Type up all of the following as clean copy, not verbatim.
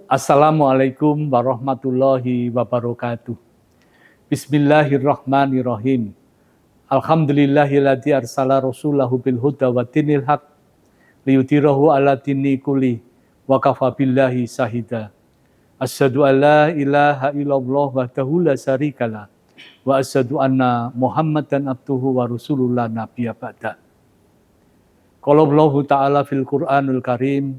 Assalamualaikum warahmatullahi wabarakatuh. Bismillahirrahmanirrahim. Alhamdulillahilladzi arsala rasulahu bil huda wa dinil haq liyudhhirahu ala dini kulli wa kafa billahi syahida. Asyhadu an la ilaha illallah wahdahu la syarikalah wa asyhadu anna Muhammadan abduhu wa rasulullah nabiyya ba'da. Qala Allah Ta'ala fil Qur'anul Karim,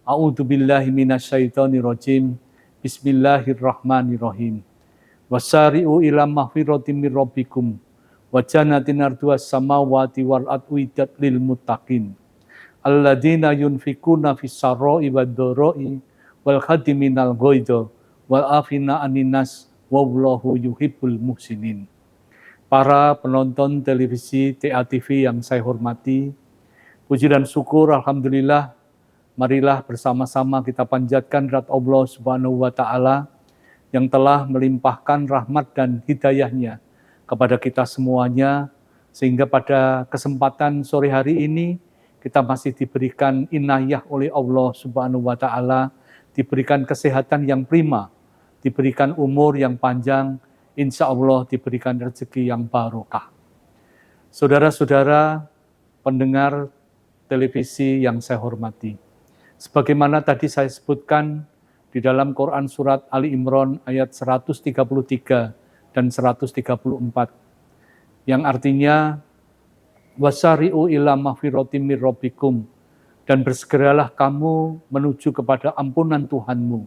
a'udzu billahi minasyaitonir rajim. Bismillahirrahmanirrahim. Wasari'u ila maghfiratin mir rabbikum wa jannatin arduha samawati wal ardu uiddat lil muttaqin. Alladzina yunfikuna fis sarra'i wad dharra'i wal khadiminal ghaidha wal afina anin nas wallahu yuhibbul muhsinin. Para penonton televisi TATV yang saya hormati, puji dan syukur alhamdulillah, marilah bersama-sama kita panjatkan rahmat Allah Subhanahu wa taala yang telah melimpahkan rahmat dan hidayahnya kepada kita semuanya, sehingga pada kesempatan sore hari ini kita masih diberikan inayah oleh Allah Subhanahu wa taala, diberikan kesehatan yang prima, diberikan umur yang panjang, insya Allah diberikan rezeki yang barokah. Saudara-saudara pendengar televisi yang saya hormati, sebagaimana tadi saya sebutkan di dalam Quran surat Ali Imran ayat 133 dan 134, yang artinya wasari'u ila maghfiratin mir rabbikum, dan bersegeralah kamu menuju kepada ampunan Tuhanmu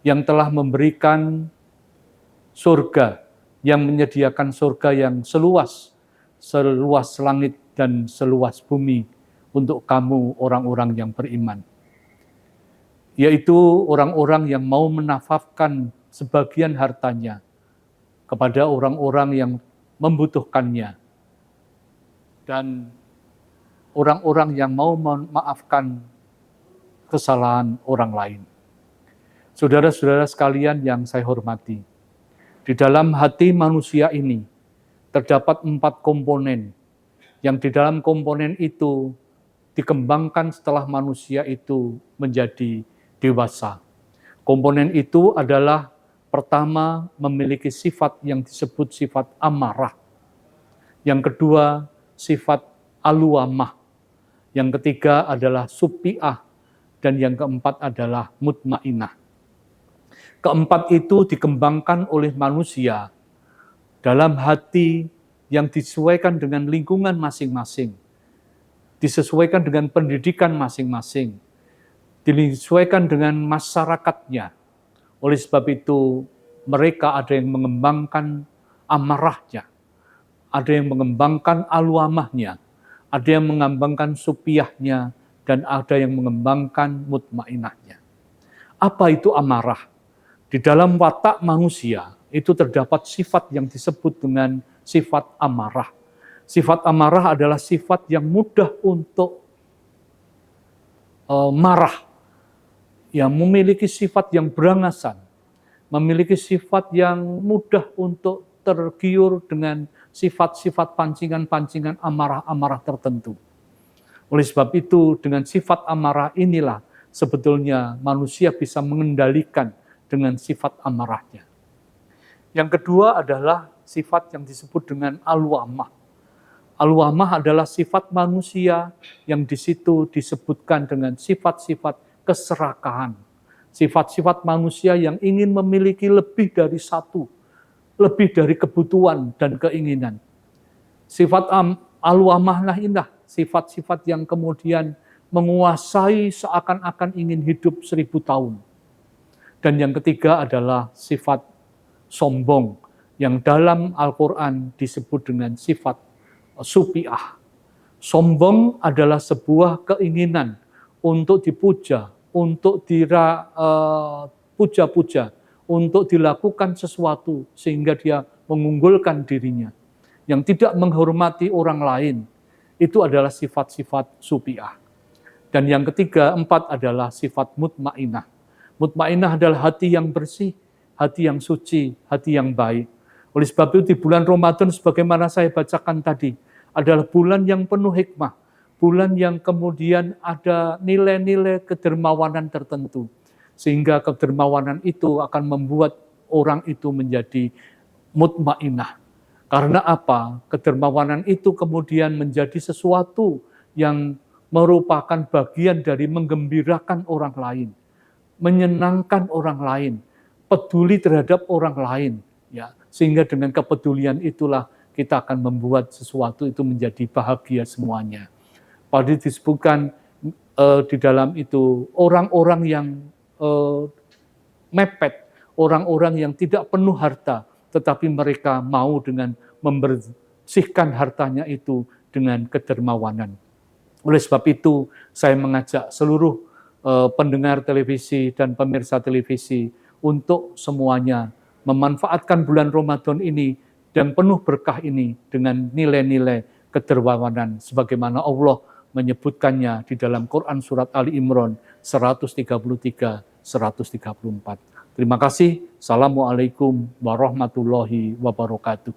yang telah memberikan surga, yang menyediakan surga yang seluas langit dan seluas bumi untuk kamu orang-orang yang beriman, yaitu orang-orang yang mau menafkahkan sebagian hartanya kepada orang-orang yang membutuhkannya, dan orang-orang yang mau memaafkan kesalahan orang lain. Saudara-saudara sekalian yang saya hormati, di dalam hati manusia ini terdapat 4 komponen, yang di dalam komponen itu dikembangkan setelah manusia itu menjadi dewasa. Komponen itu adalah pertama, memiliki sifat yang disebut sifat amarah. Yang kedua, sifat aluamah. Yang ketiga adalah supiah. Dan yang keempat adalah mutmainah. Keempat itu dikembangkan oleh manusia dalam hati yang disesuaikan dengan lingkungan masing-masing, disesuaikan dengan pendidikan masing-masing, disesuaikan dengan masyarakatnya. Oleh sebab itu, mereka ada yang mengembangkan amarahnya, ada yang mengembangkan aluamahnya, ada yang mengembangkan supiahnya, dan ada yang mengembangkan mutmainahnya. Apa itu amarah? Di dalam watak manusia itu terdapat sifat yang disebut dengan sifat amarah. Sifat amarah adalah sifat yang mudah untuk marah, yang memiliki sifat yang berangasan, memiliki sifat yang mudah untuk tergiur dengan sifat-sifat pancingan-pancingan amarah-amarah tertentu. Oleh sebab itu, dengan sifat amarah inilah sebetulnya manusia bisa mengendalikan dengan sifat amarahnya. Yang kedua adalah sifat yang disebut dengan aluamah. Aluamah adalah sifat manusia yang di situ disebutkan dengan sifat-sifat keserakahan. Sifat-sifat manusia yang ingin memiliki lebih dari satu, lebih dari kebutuhan dan keinginan. Sifat aluamahlah indah, sifat-sifat yang kemudian menguasai seakan-akan ingin hidup 1000 tahun. Dan yang ketiga adalah sifat sombong, yang dalam Al-Quran disebut dengan sifat supiah. Sombong adalah sebuah keinginan untuk dipuja, untuk dipuja-puja, untuk dilakukan sesuatu sehingga dia mengunggulkan dirinya, yang tidak menghormati orang lain. Itu adalah sifat-sifat supiah. Dan yang ketiga, 4 adalah sifat mutmainah. Mutmainah adalah hati yang bersih, hati yang suci, hati yang baik. Oleh sebab itu di bulan Ramadan sebagaimana saya bacakan tadi, adalah bulan yang penuh hikmah, bulan yang kemudian ada nilai-nilai kedermawanan tertentu. sehingga kedermawanan itu akan membuat orang itu menjadi mutmainah. Karena apa? Kedermawanan itu kemudian menjadi sesuatu yang merupakan bagian dari menggembirakan orang lain, menyenangkan orang lain, peduli terhadap orang lain, ya. Sehingga dengan kepedulian itulah kita akan membuat sesuatu itu menjadi bahagia semuanya. Pada disebutkan di dalam itu orang-orang yang mepet, orang-orang yang tidak penuh harta, tetapi mereka mau dengan membersihkan hartanya itu dengan kedermawanan. Oleh sebab itu, saya mengajak seluruh pendengar televisi dan pemirsa televisi untuk semuanya memanfaatkan bulan Ramadan ini dan penuh berkah ini dengan nilai-nilai kedermawanan sebagaimana Allah menyebutkannya di dalam Quran surat Ali Imran 133, 134. Terima kasih. Assalamualaikum warahmatullahi wabarakatuh.